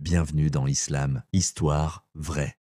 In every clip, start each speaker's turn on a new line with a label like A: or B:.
A: bienvenue dans l'islam, histoire vraie.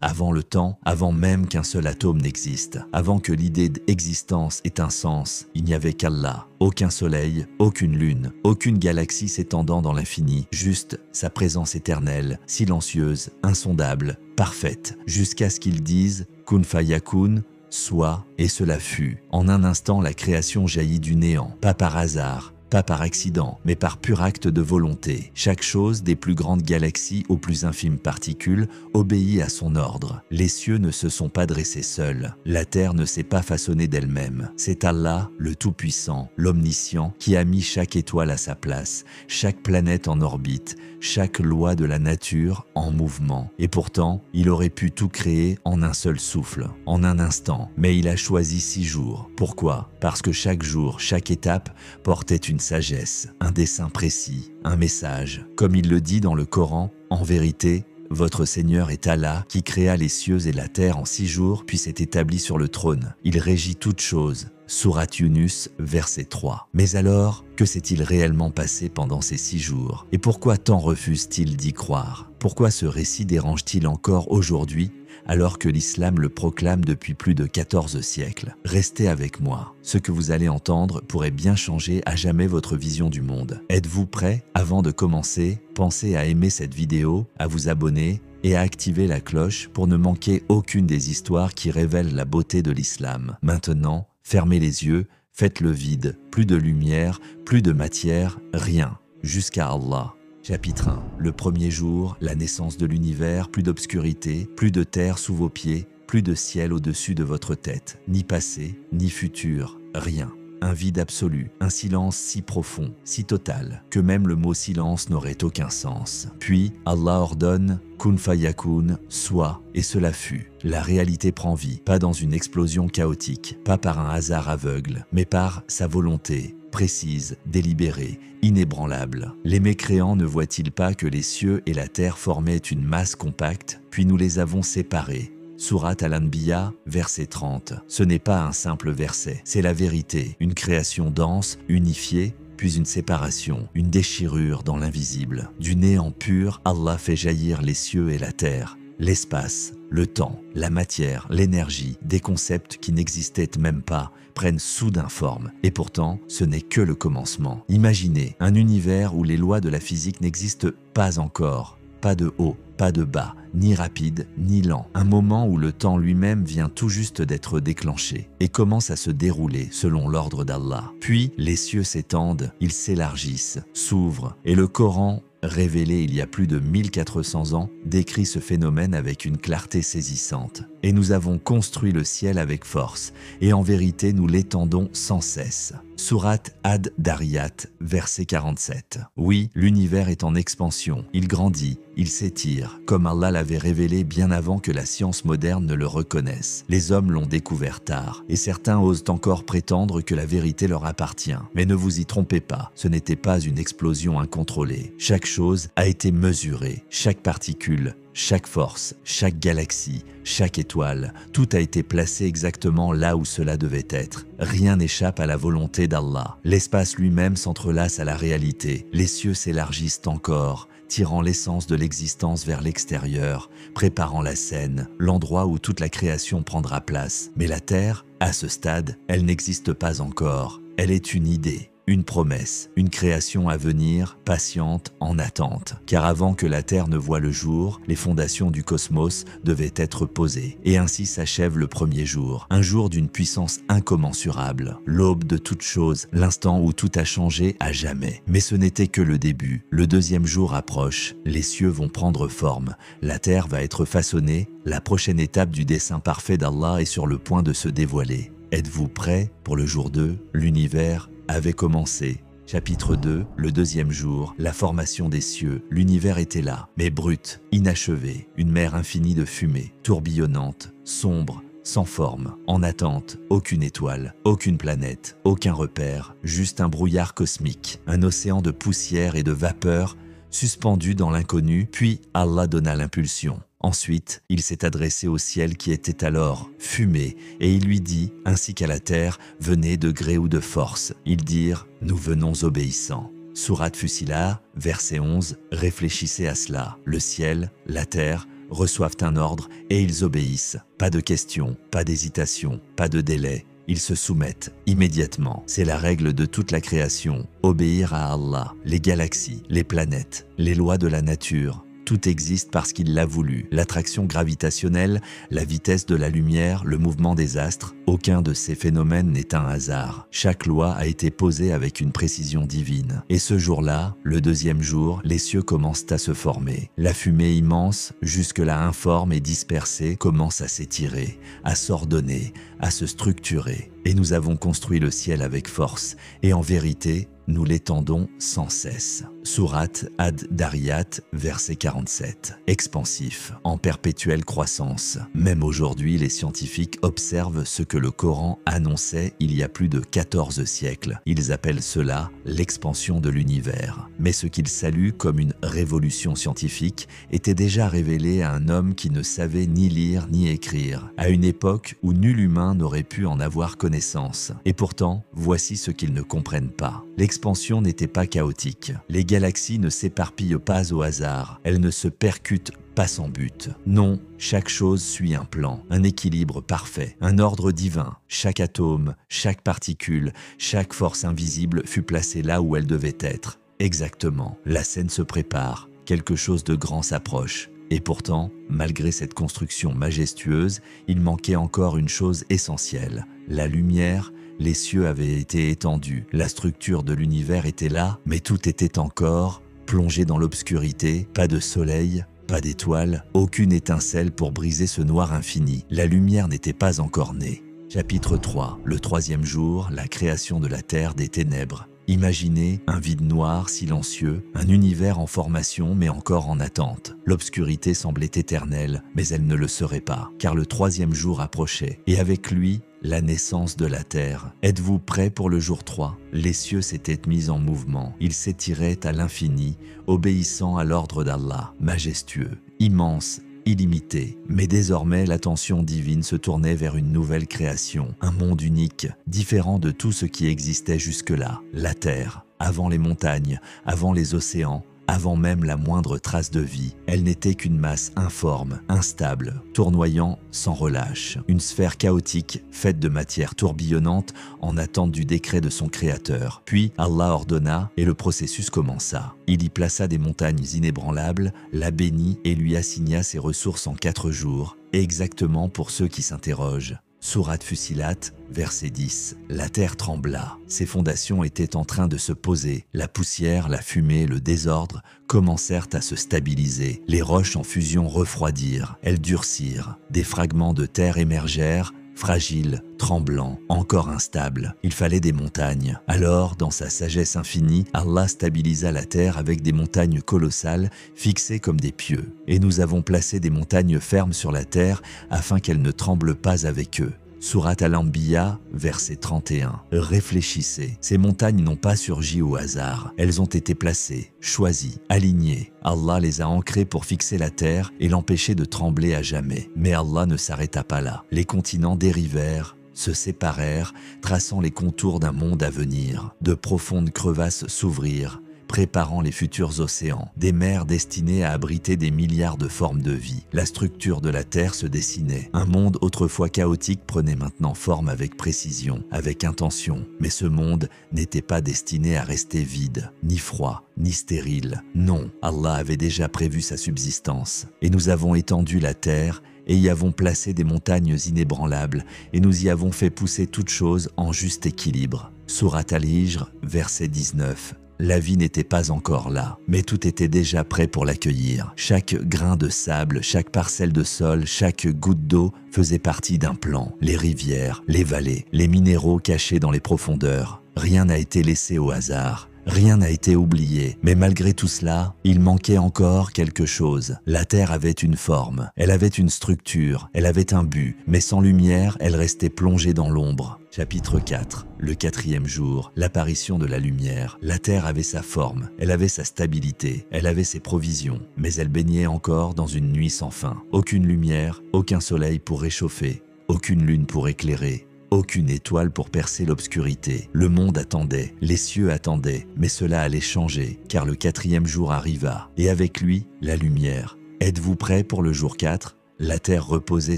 A: Avant le temps, avant même qu'un seul atome n'existe, avant que l'idée d'existence ait un sens, il n'y avait qu'Allah, aucun soleil, aucune lune, aucune galaxie s'étendant dans l'infini, juste sa présence éternelle, silencieuse, insondable, parfaite, jusqu'à ce qu'il dise « Kun fayakun », soit, et cela fut. En un instant, la création jaillit du néant, pas par hasard, pas par accident, mais par pur acte de volonté. Chaque chose, des plus grandes galaxies aux plus infimes particules, obéit à son ordre. Les cieux ne se sont pas dressés seuls. La terre ne s'est pas façonnée d'elle-même. C'est Allah, le Tout-Puissant, l'Omniscient, qui a mis chaque étoile à sa place, chaque planète en orbite, chaque loi de la nature en mouvement. Et pourtant, il aurait pu tout créer en un seul souffle, en un instant. Mais il a choisi 6 jours. Pourquoi? Parce que chaque jour, chaque étape portait une sagesse, un dessein précis, un message. Comme il le dit dans le Coran, en vérité, votre Seigneur est Allah qui créa les cieux et la terre en 6 jours puis s'est établi sur le trône. Il régit toutes choses. Sourate Yunus, verset 3. Mais alors, que s'est-il réellement passé pendant ces 6 jours? Et pourquoi tant refuse-t-il d'y croire? Pourquoi ce récit dérange-t-il encore aujourd'hui alors que l'islam le proclame depuis plus de 14 siècles? Restez avec moi. Ce que vous allez entendre pourrait bien changer à jamais votre vision du monde. Êtes-vous prêts? Avant de commencer, pensez à aimer cette vidéo, à vous abonner et à activer la cloche pour ne manquer aucune des histoires qui révèlent la beauté de l'islam. Maintenant, fermez les yeux, faites le vide, plus de lumière, plus de matière, rien, jusqu'à Allah. Chapitre 1. Le premier jour, la naissance de l'univers, plus d'obscurité, plus de terre sous vos pieds, plus de ciel au-dessus de votre tête, ni passé, ni futur, rien. Un vide absolu, un silence si profond, si total, que même le mot silence n'aurait aucun sens. Puis, Allah ordonne « Kun fayakun », soit, et cela fut. La réalité prend vie, pas dans une explosion chaotique, pas par un hasard aveugle, mais par sa volonté, précise, délibérée, inébranlable. Les mécréants ne voient-ils pas que les cieux et la terre formaient une masse compacte, puis nous les avons séparés? Sourate Al-Anbiya, verset 30. Ce n'est pas un simple verset, c'est la vérité, une création dense, unifiée, puis une séparation, une déchirure dans l'invisible. Du néant pur, Allah fait jaillir les cieux et la terre, l'espace, le temps, la matière, l'énergie, des concepts qui n'existaient même pas, prennent soudain forme. Et pourtant, ce n'est que le commencement. Imaginez un univers où les lois de la physique n'existent pas encore. Pas de haut, pas de bas, ni rapide, ni lent. Un moment où le temps lui-même vient tout juste d'être déclenché et commence à se dérouler selon l'ordre d'Allah. Puis, les cieux s'étendent, ils s'élargissent, s'ouvrent, et le Coran, révélé il y a plus de 1400 ans, décrit ce phénomène avec une clarté saisissante. Et nous avons construit le ciel avec force, et en vérité nous l'étendons sans cesse. Sourate Ad-Dariyat, verset 47. Oui, l'univers est en expansion, il grandit, il s'étire, comme Allah l'avait révélé bien avant que la science moderne ne le reconnaisse. Les hommes l'ont découvert tard, et certains osent encore prétendre que la vérité leur appartient. Mais ne vous y trompez pas, ce n'était pas une explosion incontrôlée. Chaque chose a été mesurée, chaque particule, chaque force, chaque galaxie, chaque étoile, tout a été placé exactement là où cela devait être. Rien n'échappe à la volonté d'Allah. L'espace lui-même s'entrelace à la réalité. Les cieux s'élargissent encore, tirant l'essence de l'existence vers l'extérieur, préparant la scène, l'endroit où toute la création prendra place. Mais la Terre, à ce stade, elle n'existe pas encore. Elle est une idée. Une promesse, une création à venir, patiente, en attente. Car avant que la Terre ne voie le jour, les fondations du cosmos devaient être posées. Et ainsi s'achève le premier jour, un jour d'une puissance incommensurable, l'aube de toute chose, l'instant où tout a changé à jamais. Mais ce n'était que le début. Le deuxième jour approche, les cieux vont prendre forme, la Terre va être façonnée, la prochaine étape du dessein parfait d'Allah est sur le point de se dévoiler. Êtes-vous prêts pour le jour 2? L'univers avait commencé. Chapitre 2, le deuxième jour, la formation des cieux. L'univers était là, mais brut, inachevé, une mer infinie de fumée, tourbillonnante, sombre, sans forme, en attente, aucune étoile, aucune planète, aucun repère, juste un brouillard cosmique, un océan de poussière et de vapeur suspendu dans l'inconnu, puis Allah donna l'impulsion. Ensuite, il s'est adressé au ciel qui était alors fumé, et il lui dit, ainsi qu'à la terre, « Venez de gré ou de force ». Ils dirent, « Nous venons obéissants ». Sourate Fussilat, verset 11, réfléchissez à cela. Le ciel, la terre, reçoivent un ordre et ils obéissent. Pas de questions, pas d'hésitation, pas de délai. Ils se soumettent immédiatement. C'est la règle de toute la création. Obéir à Allah, les galaxies, les planètes, les lois de la nature. Tout existe parce qu'il l'a voulu. L'attraction gravitationnelle, la vitesse de la lumière, le mouvement des astres, aucun de ces phénomènes n'est un hasard. Chaque loi a été posée avec une précision divine. Et ce jour-là, le deuxième jour, les cieux commencent à se former. La fumée immense, jusque-là informe et dispersée, commence à s'étirer, à s'ordonner, à se structurer. Et nous avons construit le ciel avec force. Et en vérité, nous l'étendons sans cesse. Sourate Ad-Dariyat, verset 47. Expansif, en perpétuelle croissance. Même aujourd'hui, les scientifiques observent ce que le Coran annonçait il y a plus de 14 siècles. Ils appellent cela l'expansion de l'univers. Mais ce qu'ils saluent comme une révolution scientifique était déjà révélé à un homme qui ne savait ni lire ni écrire, à une époque où nul humain n'aurait pu en avoir connaissance. Et pourtant, voici ce qu'ils ne comprennent pas. L'expansion n'était pas chaotique. Les galaxies ne s'éparpillent pas au hasard. Elles ne se percutent pas sans but. Non, chaque chose suit un plan, un équilibre parfait, un ordre divin. Chaque atome, chaque particule, chaque force invisible fut placée là où elle devait être. Exactement. La scène se prépare. Quelque chose de grand s'approche. Et pourtant, malgré cette construction majestueuse, il manquait encore une chose essentielle. La lumière. Les cieux avaient été étendus, la structure de l'univers était là, mais tout était encore plongé dans l'obscurité, pas de soleil, pas d'étoiles, aucune étincelle pour briser ce noir infini. La lumière n'était pas encore née. Chapitre 3, le troisième jour, la création de la terre des ténèbres. Imaginez un vide noir, silencieux, un univers en formation mais encore en attente. L'obscurité semblait éternelle, mais elle ne le serait pas, car le troisième jour approchait, et avec lui, la naissance de la terre. Êtes-vous prêts pour le jour 3? Les cieux s'étaient mis en mouvement, ils s'étiraient à l'infini, obéissant à l'ordre d'Allah, majestueux, immense, illimité. Mais désormais, l'attention divine se tournait vers une nouvelle création, un monde unique, différent de tout ce qui existait jusque-là. La terre, avant les montagnes, avant les océans, avant même la moindre trace de vie. Elle n'était qu'une masse informe, instable, tournoyant sans relâche. Une sphère chaotique, faite de matière tourbillonnante en attente du décret de son créateur. Puis Allah ordonna et le processus commença. Il y plaça des montagnes inébranlables, la bénit et lui assigna ses ressources en 4 jours. Exactement pour ceux qui s'interrogent. Sourate Fussilat, verset 10. La terre trembla. Ses fondations étaient en train de se poser. La poussière, la fumée, le désordre commencèrent à se stabiliser. Les roches en fusion refroidirent. Elles durcirent. Des fragments de terre émergèrent, fragiles, tremblants, encore instables. Il fallait des montagnes. Alors, dans sa sagesse infinie, Allah stabilisa la terre avec des montagnes colossales, fixées comme des pieux. Et nous avons placé des montagnes fermes sur la terre afin qu'elles ne tremblent pas avec eux. Sourate Al-Anbiya, verset 31. Réfléchissez, ces montagnes n'ont pas surgi au hasard. Elles ont été placées, choisies, alignées. Allah les a ancrées pour fixer la terre et l'empêcher de trembler à jamais. Mais Allah ne s'arrêta pas là. Les continents dérivèrent, se séparèrent, traçant les contours d'un monde à venir. De profondes crevasses s'ouvrirent, préparant les futurs océans, des mers destinées à abriter des milliards de formes de vie. La structure de la Terre se dessinait. Un monde autrefois chaotique prenait maintenant forme avec précision, avec intention. Mais ce monde n'était pas destiné à rester vide, ni froid, ni stérile. Non, Allah avait déjà prévu sa subsistance. Et nous avons étendu la Terre et y avons placé des montagnes inébranlables, et nous y avons fait pousser toutes choses en juste équilibre. Sourate Al-Hijr, verset 19. La vie n'était pas encore là, mais tout était déjà prêt pour l'accueillir. Chaque grain de sable, chaque parcelle de sol, chaque goutte d'eau faisait partie d'un plan. Les rivières, les vallées, les minéraux cachés dans les profondeurs. Rien n'a été laissé au hasard. Rien n'a été oublié, mais malgré tout cela, il manquait encore quelque chose. La terre avait une forme, elle avait une structure, elle avait un but, mais sans lumière, elle restait plongée dans l'ombre. Chapitre 4. Le 4e jour, l'apparition de la lumière. La terre avait sa forme, elle avait sa stabilité, elle avait ses provisions, mais elle baignait encore dans une nuit sans fin. Aucune lumière, aucun soleil pour réchauffer, aucune lune pour éclairer. aucune étoile pour percer l'obscurité. Le monde attendait, les cieux attendaient, mais cela allait changer, car le 4e jour arriva, et avec lui, la lumière. Êtes-vous prêts pour le jour 4 ? La terre reposait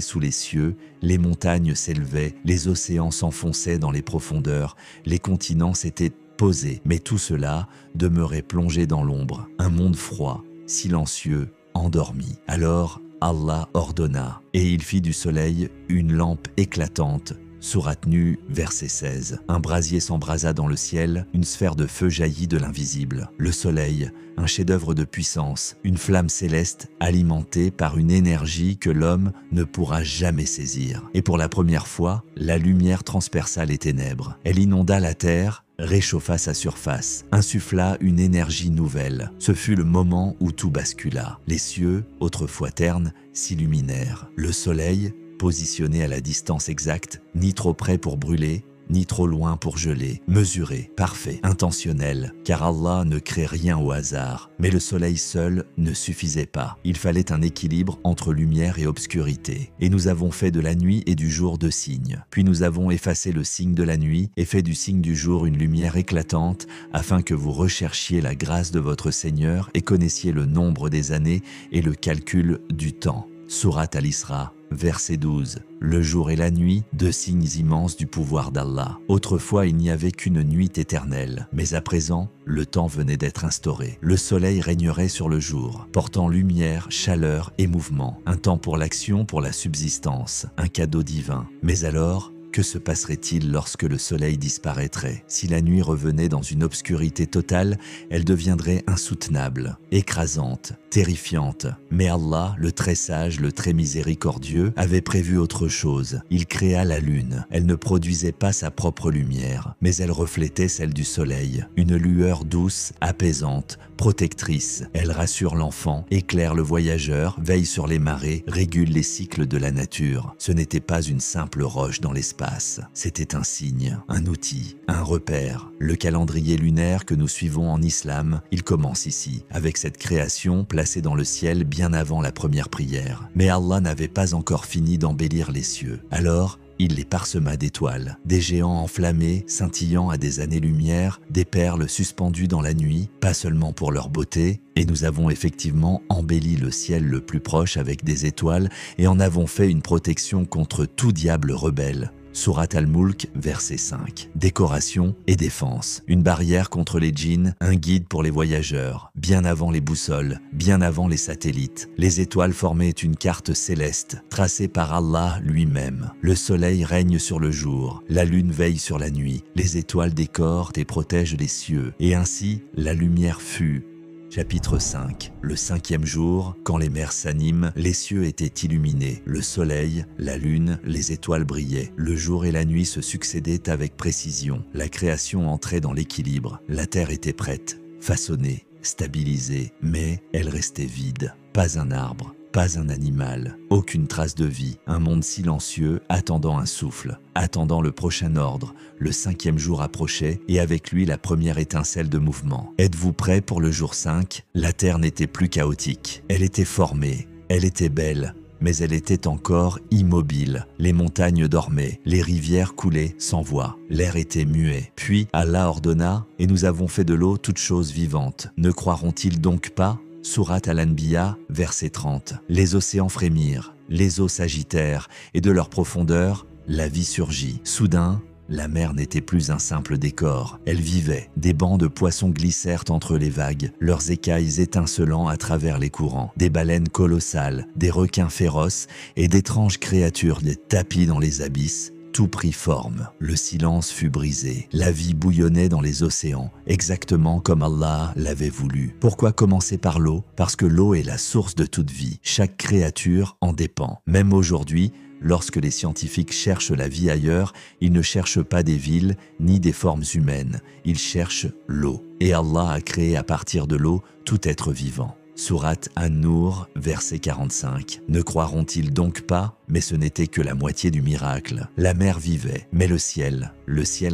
A: sous les cieux, les montagnes s'élevaient, les océans s'enfonçaient dans les profondeurs, les continents s'étaient posés, mais tout cela demeurait plongé dans l'ombre, un monde froid, silencieux, endormi. Alors Allah ordonna, et il fit du soleil une lampe éclatante. Sourate Nuh, verset 16. Un brasier s'embrasa dans le ciel, une sphère de feu jaillit de l'invisible. Le soleil, un chef-d'œuvre de puissance, une flamme céleste alimentée par une énergie que l'homme ne pourra jamais saisir. Et pour la première fois, la lumière transperça les ténèbres. Elle inonda la terre, réchauffa sa surface, insuffla une énergie nouvelle. Ce fut le moment où tout bascula. Les cieux, autrefois ternes, s'illuminèrent. Le soleil, positionné à la distance exacte, ni trop près pour brûler, ni trop loin pour geler, mesuré, parfait, intentionnel, car Allah ne crée rien au hasard. Mais le soleil seul ne suffisait pas. Il fallait un équilibre entre lumière et obscurité. Et nous avons fait de la nuit et du jour 2 signes. Puis nous avons effacé le signe de la nuit et fait du signe du jour une lumière éclatante, afin que vous recherchiez la grâce de votre Seigneur et connaissiez le nombre des années et le calcul du temps. Sourate Al-Isra, verset 12. Le jour et la nuit, 2 signes immenses du pouvoir d'Allah. Autrefois, il n'y avait qu'une nuit éternelle, mais à présent, le temps venait d'être instauré. Le soleil régnerait sur le jour, portant lumière, chaleur et mouvement. Un temps pour l'action, pour la subsistance, un cadeau divin. Mais alors, que se passerait-il lorsque le soleil disparaîtrait? Si la nuit revenait dans une obscurité totale, elle deviendrait insoutenable, écrasante, terrifiante. Mais Allah, le très sage, le très miséricordieux, avait prévu autre chose. Il créa la lune. Elle ne produisait pas sa propre lumière, mais elle reflétait celle du soleil. Une lueur douce, apaisante, protectrice. Elle rassure l'enfant, éclaire le voyageur, veille sur les marées, régule les cycles de la nature. Ce n'était pas une simple roche dans l'espace. C'était un signe, un outil, un repère. Le calendrier lunaire que nous suivons en islam, il commence ici, avec cette création placée dans le ciel bien avant la première prière. Mais Allah n'avait pas encore fini d'embellir les cieux. Alors, il les parsema d'étoiles, des géants enflammés, scintillant à des années-lumière, des perles suspendues dans la nuit, pas seulement pour leur beauté, et nous avons effectivement embelli le ciel le plus proche avec des étoiles et en avons fait une protection contre tout diable rebelle. Sourate Al-Mulk, verset 5. Décoration et défense. Une barrière contre les djinns, un guide pour les voyageurs. Bien avant les boussoles, bien avant les satellites. Les étoiles formaient une carte céleste, tracée par Allah lui-même. Le soleil règne sur le jour, la lune veille sur la nuit. Les étoiles décorent et protègent les cieux. Et ainsi, la lumière fut. Chapitre 5. Le 5e jour, quand les mers s'animent, les cieux étaient illuminés. Le soleil, la lune, les étoiles brillaient. Le jour et la nuit se succédaient avec précision. La création entrait dans l'équilibre. La terre était prête, façonnée, stabilisée, mais elle restait vide. Pas un arbre, pas un animal, aucune trace de vie, un monde silencieux attendant un souffle, attendant le prochain ordre. Le 5e jour approchait et avec lui la première étincelle de mouvement. Êtes-vous prêts pour le jour 5 ? La terre n'était plus chaotique, elle était formée, elle était belle, mais elle était encore immobile. Les montagnes dormaient, les rivières coulaient sans voix, l'air était muet. Puis Allah ordonna et nous avons fait de l'eau toute chose vivante. Ne croiront-ils donc pas ? Sourate Al-Anbiya, verset 30. Les océans frémirent, les eaux s'agitèrent, et de leur profondeur, la vie surgit. Soudain, la mer n'était plus un simple décor. Elle vivait. Des bancs de poissons glissèrent entre les vagues, leurs écailles étincelant à travers les courants. Des baleines colossales, des requins féroces et d'étranges créatures, des tapis dans les abysses. Tout prit forme. Le silence fut brisé. La vie bouillonnait dans les océans, exactement comme Allah l'avait voulu. Pourquoi commencer par l'eau ? Parce que l'eau est la source de toute vie. Chaque créature en dépend. Même aujourd'hui, lorsque les scientifiques cherchent la vie ailleurs, ils ne cherchent pas des villes ni des formes humaines. Ils cherchent l'eau. Et Allah a créé à partir de l'eau tout être vivant. Sourate An-Nur, verset 45. Ne croiront-ils donc pas ? Mais ce n'était que la moitié du miracle. La mer vivait, mais le ciel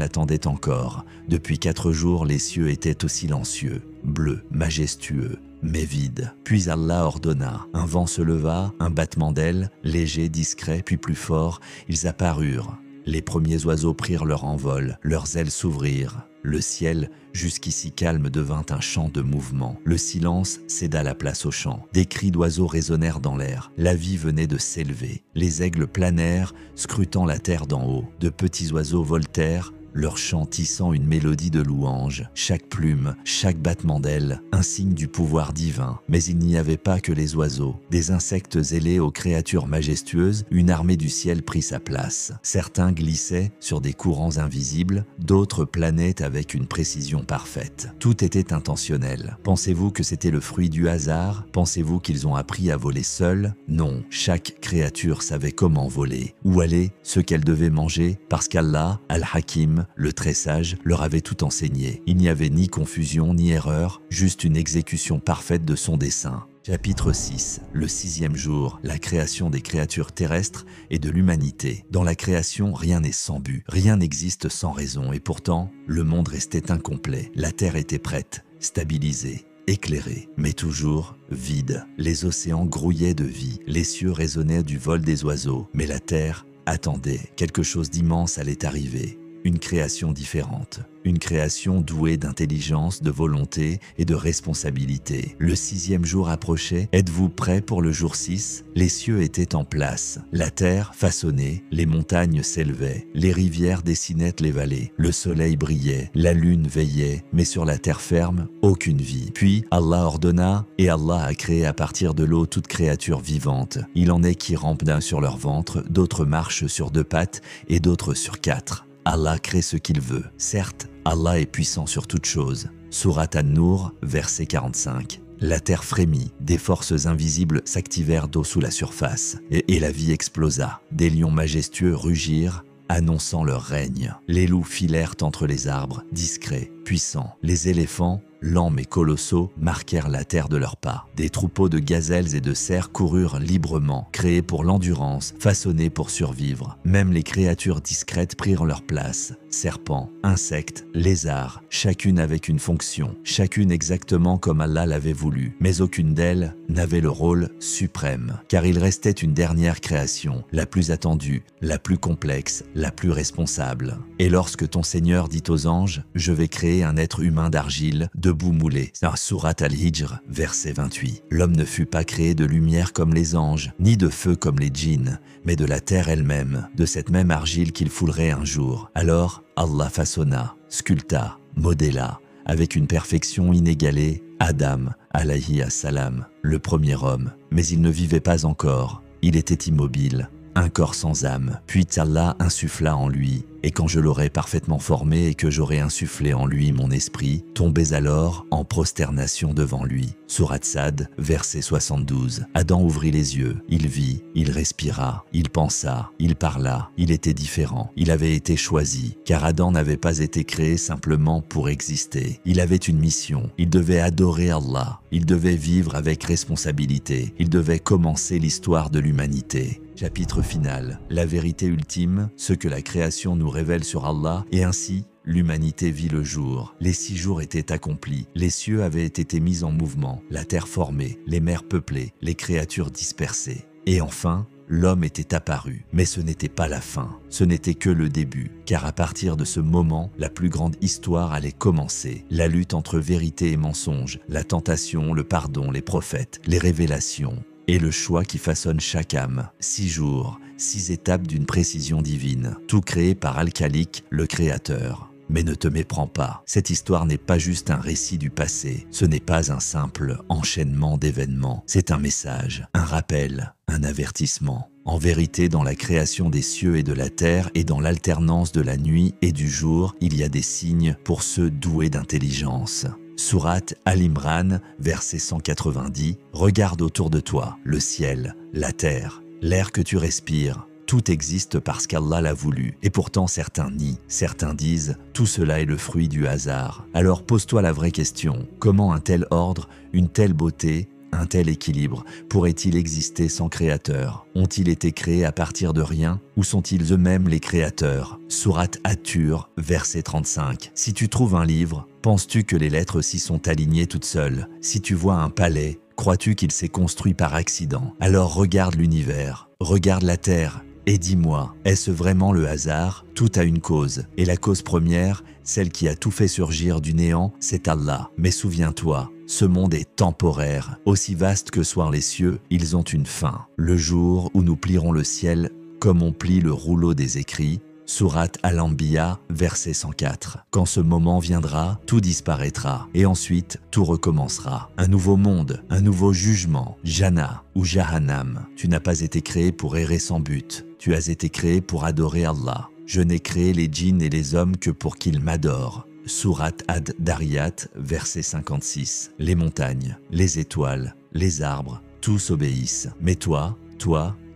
A: attendait encore. Depuis 4 jours, les cieux étaient au silencieux, bleus, majestueux, mais vides. Puis Allah ordonna. Un vent se leva, un battement d'ailes, léger, discret, puis plus fort. Ils apparurent. Les premiers oiseaux prirent leur envol, leurs ailes s'ouvrirent. Le ciel, jusqu'ici calme, devint un champ de mouvement. Le silence céda la place au chant. Des cris d'oiseaux résonnèrent dans l'air. La vie venait de s'élever. Les aigles planèrent, scrutant la terre d'en haut. De petits oiseaux voltèrent, leur chant tissant une mélodie de louange. Chaque plume, chaque battement d'aile, un signe du pouvoir divin. Mais il n'y avait pas que les oiseaux. Des insectes ailés aux créatures majestueuses, une armée du ciel prit sa place. Certains glissaient sur des courants invisibles, d'autres planaient avec une précision parfaite. Tout était intentionnel. Pensez-vous que c'était le fruit du hasard? Pensez-vous qu'ils ont appris à voler seuls? Non, chaque créature savait comment voler, où aller, ce qu'elle devait manger, parce qu'Allah, Al-Hakim, le très sage, leur avait tout enseigné. Il n'y avait ni confusion ni erreur, juste une exécution parfaite de son dessein. Chapitre 6. Le 6e jour, la création des créatures terrestres et de l'humanité. Dans la création, rien n'est sans but, rien n'existe sans raison, et pourtant, le monde restait incomplet. La terre était prête, stabilisée, éclairée, mais toujours vide. Les océans grouillaient de vie, les cieux résonnaient du vol des oiseaux, mais la terre attendait. Quelque chose d'immense allait arriver. Une création différente, une création douée d'intelligence, de volonté et de responsabilité. Le 6e jour approchait. Êtes-vous prêts pour le jour 6? Les cieux étaient en place, la terre façonnée, les montagnes s'élevaient, les rivières dessinaient les vallées, le soleil brillait, la lune veillait, mais sur la terre ferme, aucune vie. Puis Allah ordonna, et Allah a créé à partir de l'eau toute créature vivante. Il en est qui rampent d'un sur leur ventre, d'autres marchent sur 2 pattes et d'autres sur 4. Allah crée ce qu'il veut. Certes, Allah est puissant sur toute chose. Sourate An-Nur, verset 45. La terre frémit, des forces invisibles s'activèrent d'eau sous la surface, et la vie explosa. Des lions majestueux rugirent, annonçant leur règne. Les loups filèrent entre les arbres, discrets, puissants. Les éléphants, lents mais colossaux, marquèrent la terre de leurs pas. Des troupeaux de gazelles et de cerfs coururent librement, créés pour l'endurance, façonnés pour survivre. Même les créatures discrètes prirent leur place. Serpents, insectes, lézards, chacune avec une fonction, chacune exactement comme Allah l'avait voulu. Mais aucune d'elles n'avait le rôle suprême, car il restait une dernière création, la plus attendue, la plus complexe, la plus responsable. Et lorsque ton Seigneur dit aux anges, « Je vais créer un être humain d'argile, debout moulé », Sourate Al-Hijr, verset 28. L'homme ne fut pas créé de lumière comme les anges, ni de feu comme les djinns, mais de la terre elle-même, de cette même argile qu'il foulerait un jour. Alors Allah façonna, sculpta, modéla, avec une perfection inégalée, Adam, alayhi as-salam, le premier homme. Mais il ne vivait pas encore, il était immobile, un corps sans âme. Puis Allah insuffla en lui, et quand je l'aurai parfaitement formé et que j'aurai insufflé en lui mon esprit, tombez alors en prosternation devant lui. Sourate Sad, verset 72. Adam ouvrit les yeux, il vit, il respira, il pensa, il parla, il était différent, il avait été choisi, car Adam n'avait pas été créé simplement pour exister. Il avait une mission, il devait adorer Allah, il devait vivre avec responsabilité, il devait commencer l'histoire de l'humanité. Chapitre final, la vérité ultime, ce que la création nous révèle sur Allah, et ainsi, l'humanité vit le jour. Les 6 jours étaient accomplis, les cieux avaient été mis en mouvement, la terre formée, les mers peuplées, les créatures dispersées. Et enfin, l'homme était apparu. Mais ce n'était pas la fin, ce n'était que le début, car à partir de ce moment, la plus grande histoire allait commencer. La lutte entre vérité et mensonge, la tentation, le pardon, les prophètes, les révélations, et le choix qui façonne chaque âme. 6 jours, 6 étapes d'une précision divine, tout créé par Al-Khaliq, le Créateur. Mais ne te méprends pas, cette histoire n'est pas juste un récit du passé, ce n'est pas un simple enchaînement d'événements, c'est un message, un rappel, un avertissement. En vérité, dans la création des cieux et de la terre et dans l'alternance de la nuit et du jour, il y a des signes pour ceux doués d'intelligence. Sourate Al-Imran, verset 190, « Regarde autour de toi, le ciel, la terre, l'air que tu respires. Tout existe parce qu'Allah l'a voulu. Et pourtant certains nient, certains disent « Tout cela est le fruit du hasard ». Alors pose-toi la vraie question, comment un tel ordre, une telle beauté, un tel équilibre pourrait-il exister sans créateur? Ont-ils été créés à partir de rien ou sont-ils eux-mêmes les créateurs? Sourate At-Tur, verset 35. Si tu trouves un livre, penses-tu que les lettres s'y sont alignées toutes seules? Si tu vois un palais, crois-tu qu'il s'est construit par accident? Alors regarde l'univers, regarde la terre Et dis-moi, est-ce vraiment le hasard? Tout a une cause. Et la cause première, celle qui a tout fait surgir du néant, c'est Allah. Mais souviens-toi, ce monde est temporaire. Aussi vaste que soient les cieux, ils ont une fin. Le jour où nous plierons le ciel comme on plie le rouleau des écrits, Sourate Al-Anbiya, verset 104. Quand ce moment viendra, tout disparaîtra, et ensuite tout recommencera. Un nouveau monde, un nouveau jugement, Jannah ou Jahannam. Tu n'as pas été créé pour errer sans but, tu as été créé pour adorer Allah. Je n'ai créé les djinns et les hommes que pour qu'ils m'adorent. Sourate Ad-Dariyat, verset 56. Les montagnes, les étoiles, les arbres, tous obéissent. Mais toi,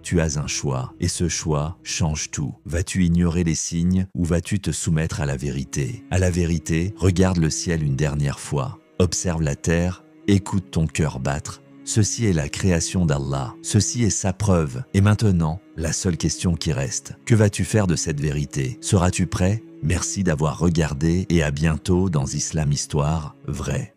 A: tu as un choix, et ce choix change tout. Vas-tu ignorer les signes ou vas-tu te soumettre à la vérité? À la vérité, regarde le ciel une dernière fois. Observe la terre, écoute ton cœur battre. Ceci est la création d'Allah, ceci est sa preuve. Et maintenant, la seule question qui reste, que vas-tu faire de cette vérité? Seras-tu prêt? Merci d'avoir regardé et à bientôt dans Islam Histoire, vrai.